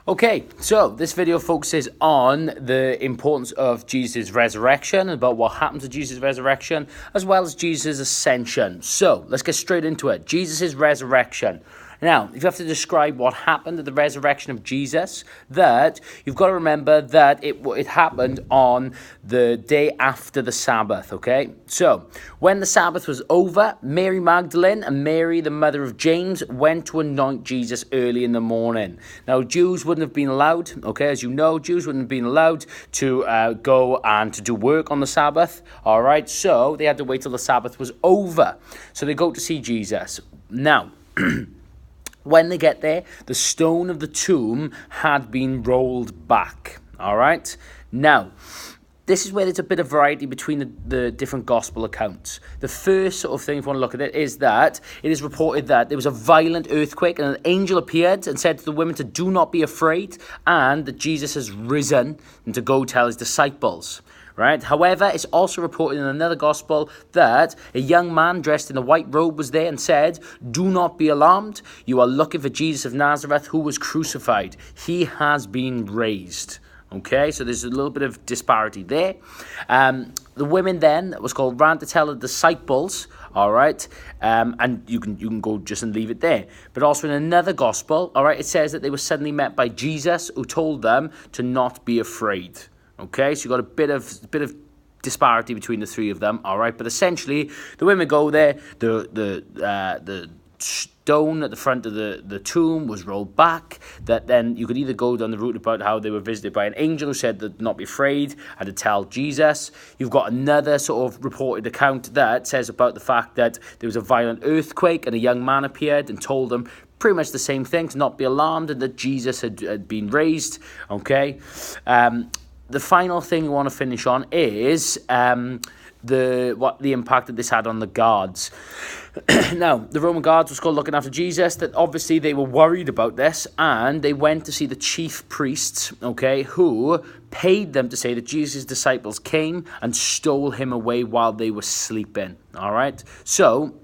Okay, so this video focuses on the importance of Jesus' resurrection, about what happened to Jesus' resurrection, as well as Jesus' ascension. So, let's get straight into it. Jesus' resurrection. Now, if you have to describe what happened at the resurrection of Jesus, that you've got to remember that it happened on the day after the Sabbath, okay? So, when the Sabbath was over, Mary Magdalene and Mary, the mother of James, went to anoint Jesus early in the morning. Now, Jews wouldn't have been allowed, okay? As you know, Jews wouldn't have been allowed to go and to do work on the Sabbath, all right? So, they had to wait till the Sabbath was over. So, they go to see Jesus. Now, when they get there, the stone of the tomb had been rolled back, all right? Now, this is where there's a bit of variety between the different gospel accounts. The first sort of thing, if you want to look at it, is that it is reported that there was a violent earthquake and an angel appeared and said to the women to do not be afraid, and that Jesus has risen and to go tell his disciples. Right. However, it's also reported in another gospel that a young man dressed in a white robe was there and said, "Do not be alarmed. You are looking for Jesus of Nazareth who was crucified. He has been raised." Okay, so there's a little bit of disparity there. The women then, was called, ran to tell the disciples, all right, and you can go just and leave it there. But also in another gospel, all right, it says that they were suddenly met by Jesus, who told them to not be afraid. Okay, so you've got a bit of disparity between the three of them, all right? But essentially, the women go there, the stone at the front of the tomb was rolled back, that then you could either go down the route about how they were visited by an angel who said that not be afraid, and to tell Jesus. You've got another sort of reported account that says about the fact that there was a violent earthquake and a young man appeared and told them pretty much the same thing, to not be alarmed, and that Jesus had been raised, okay? The final thing we want to finish on is the impact that this had on the guards. Now, the Roman guards was called looking after Jesus, that obviously they were worried about this, and they went to see the chief priests, okay, who paid them to say that Jesus' disciples came and stole him away while they were sleeping, all right? So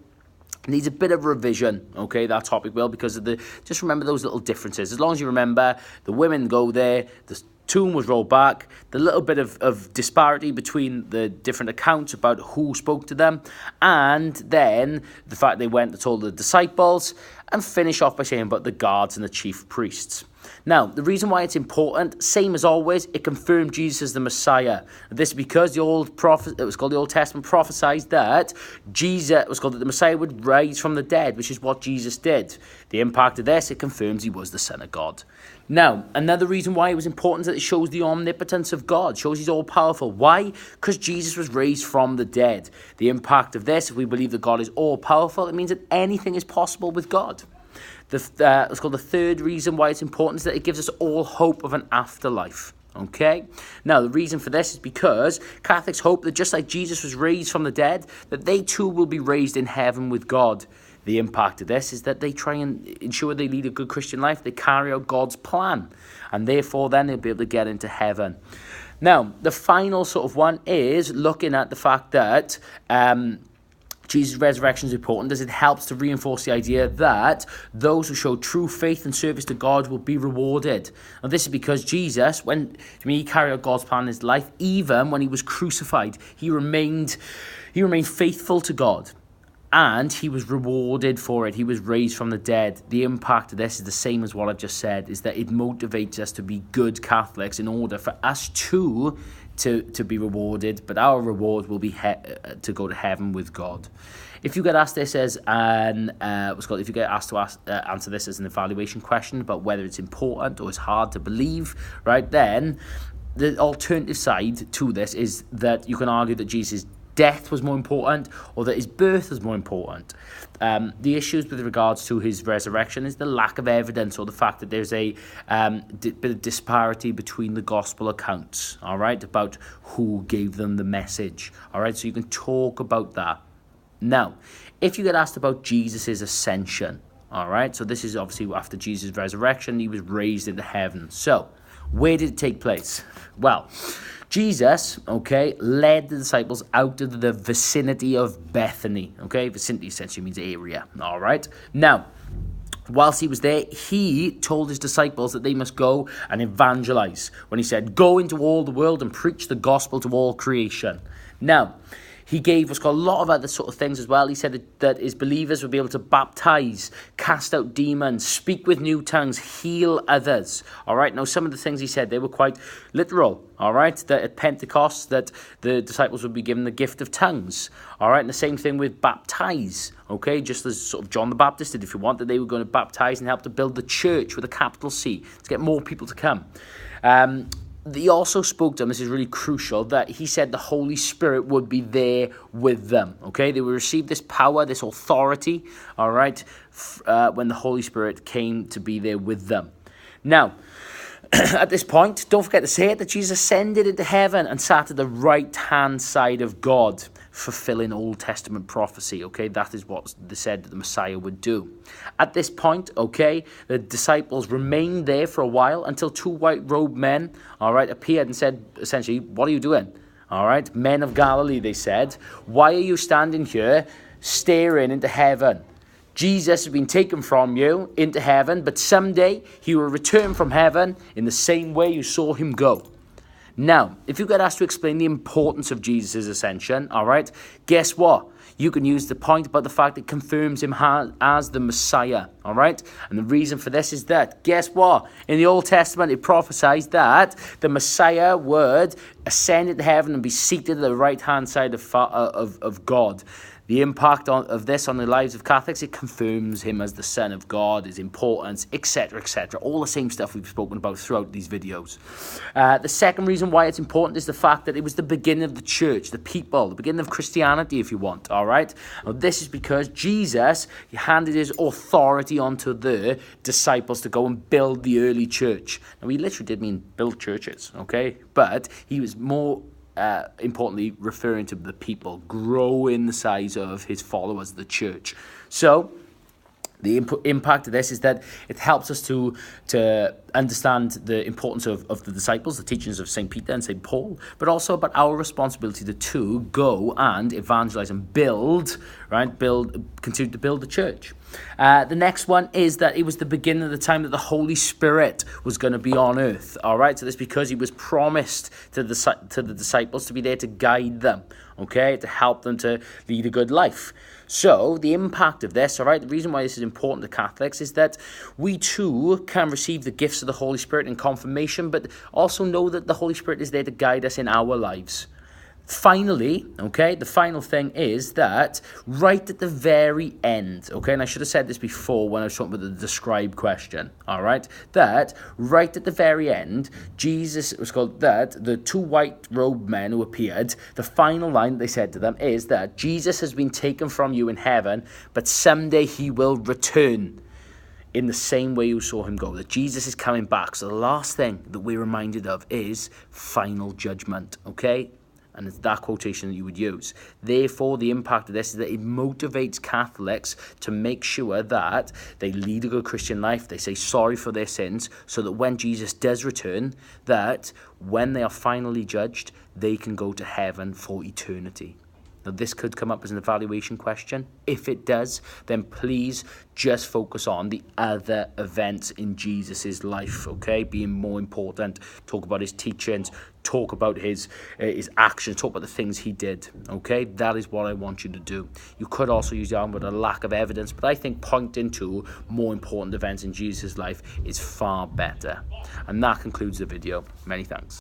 needs a bit of revision, okay, that topic will, because of just remember those little differences. As long as you remember, the women go there, the tomb was rolled back, the little bit of disparity between the different accounts about who spoke to them, and then the fact they went and told the disciples, and finish off by saying about the guards and the chief priests. Now, the reason why it's important, same as always, it confirmed Jesus as the Messiah. This is because it was called the Old Testament prophesied that Jesus, it was called that the Messiah would rise from the dead, which is what Jesus did. The impact of this, it confirms he was the Son of God. Now, another reason why it was important is that it shows the omnipotence of God, shows he's all-powerful. Why? Because Jesus was raised from the dead. The impact of this, if we believe that God is all-powerful, it means that anything is possible with God. It's called the third reason why it's important is that it gives us all hope of an afterlife. Okay? Now, the reason for this is because Catholics hope that just like Jesus was raised from the dead, that they too will be raised in heaven with God. The impact of this is that they try and ensure they lead a good Christian life. They carry out God's plan. And therefore, then they'll be able to get into heaven. Now, the final sort of one is looking at the fact that Jesus' resurrection is important as it helps to reinforce the idea that those who show true faith and service to God will be rewarded. And this is because Jesus, when he carried out God's plan in his life, even when he was crucified, he remained faithful to God. And he was rewarded for it. He was raised from the dead. The impact of this is the same as what I've just said, is that it motivates us to be good Catholics in order for us to be rewarded, but our reward will be to go to heaven with God. If you get asked this as if you get asked to answer this as an evaluation question about whether it's important or it's hard to believe, right, then the alternative side to this is that you can argue that Jesus' death was more important or that his birth was more important. The issues with regards to his resurrection is the lack of evidence or the fact that there's a bit of disparity between the gospel accounts, all right, about who gave them the message, all right, so you can talk about that. Now, if you get asked about Jesus' ascension, all right, so this is obviously after Jesus' resurrection, he was raised into heaven. So, where did it take place? Well, Jesus, okay, led the disciples out of the vicinity of Bethany, okay? Vicinity essentially means area, all right? Now, whilst he was there, he told his disciples that they must go and evangelize. When he said, go into all the world and preach the gospel to all creation. Now, he gave us a lot of other sort of things as well. He said that his believers would be able to baptize, cast out demons, speak with new tongues, heal others. All right. Now, some of the things he said, they were quite literal. All right. That at Pentecost, that the disciples would be given the gift of tongues. All right. And the same thing with baptize. Okay. Just as sort of John the Baptist did, if you want, that they were going to baptize and help to build the church with a capital C to get more people to come. He also spoke to them, this is really crucial, that he said the Holy Spirit would be there with them, okay? They would receive this power, this authority, all right, when the Holy Spirit came to be there with them. Now, at this point, don't forget to say it, that Jesus ascended into heaven and sat at the right-hand side of God, fulfilling Old Testament prophecy, okay? That is what they said that the Messiah would do. At this point, okay, the disciples remained there for a while until two white-robed men, all right, appeared and said, essentially, what are you doing? All right, men of Galilee, they said, why are you standing here staring into heaven? Jesus has been taken from you into heaven, but someday he will return from heaven in the same way you saw him go. Now, if you get asked to explain the importance of Jesus' ascension, all right, guess what? You can use the point about the fact it confirms him as the Messiah, all right? And the reason for this is that, guess what? In the Old Testament, it prophesies that the Messiah would ascend into heaven and be seated at the right-hand side of God. The impact of this on the lives of Catholics, it confirms him as the Son of God, his importance, etc., etc. All the same stuff we've spoken about throughout these videos. The second reason why it's important is the fact that it was the beginning of the church, the people, the beginning of Christianity, if you want, all right? Now, this is because Jesus handed his authority onto the disciples to go and build the early church. Now, he literally did mean build churches, okay? But he was more importantly referring to the people, growing the size of his followers, the church. So the impact of this is that it helps us to understand the importance of the disciples, the teachings of St. Peter and St. Paul, but also about our responsibility to go and evangelize and build, right? Continue to build the church. The next one is that it was the beginning of the time that the Holy Spirit was going to be on earth, all right? So this is because he was promised to the disciples to be there to guide them, okay, to help them to lead a good life. So the impact of this, all right, the reason why this is important to Catholics is that we too can receive the gifts of the Holy Spirit in confirmation, but also know that the Holy Spirit is there to guide us in our lives. Finally, okay, the final thing is that right at the very end, okay, and I should have said this before when I was talking about the describe question, all right, that right at the very end, Jesus, it was called that, the two white-robed men who appeared, the final line they said to them is that Jesus has been taken from you in heaven, but someday he will return in the same way you saw him go, that Jesus is coming back. So the last thing that we're reminded of is final judgment, okay? And it's that quotation that you would use. Therefore, the impact of this is that it motivates Catholics to make sure that they lead a good Christian life. They say sorry for their sins so that when Jesus does return, that when they are finally judged, they can go to heaven for eternity. Now, this could come up as an evaluation question. If it does, then please just focus on the other events in Jesus' life, okay? Being more important. Talk about his teachings. Talk about his actions. Talk about the things he did, okay? That is what I want you to do. You could also use the argument with a lack of evidence, but I think pointing to more important events in Jesus' life is far better. And that concludes the video. Many thanks.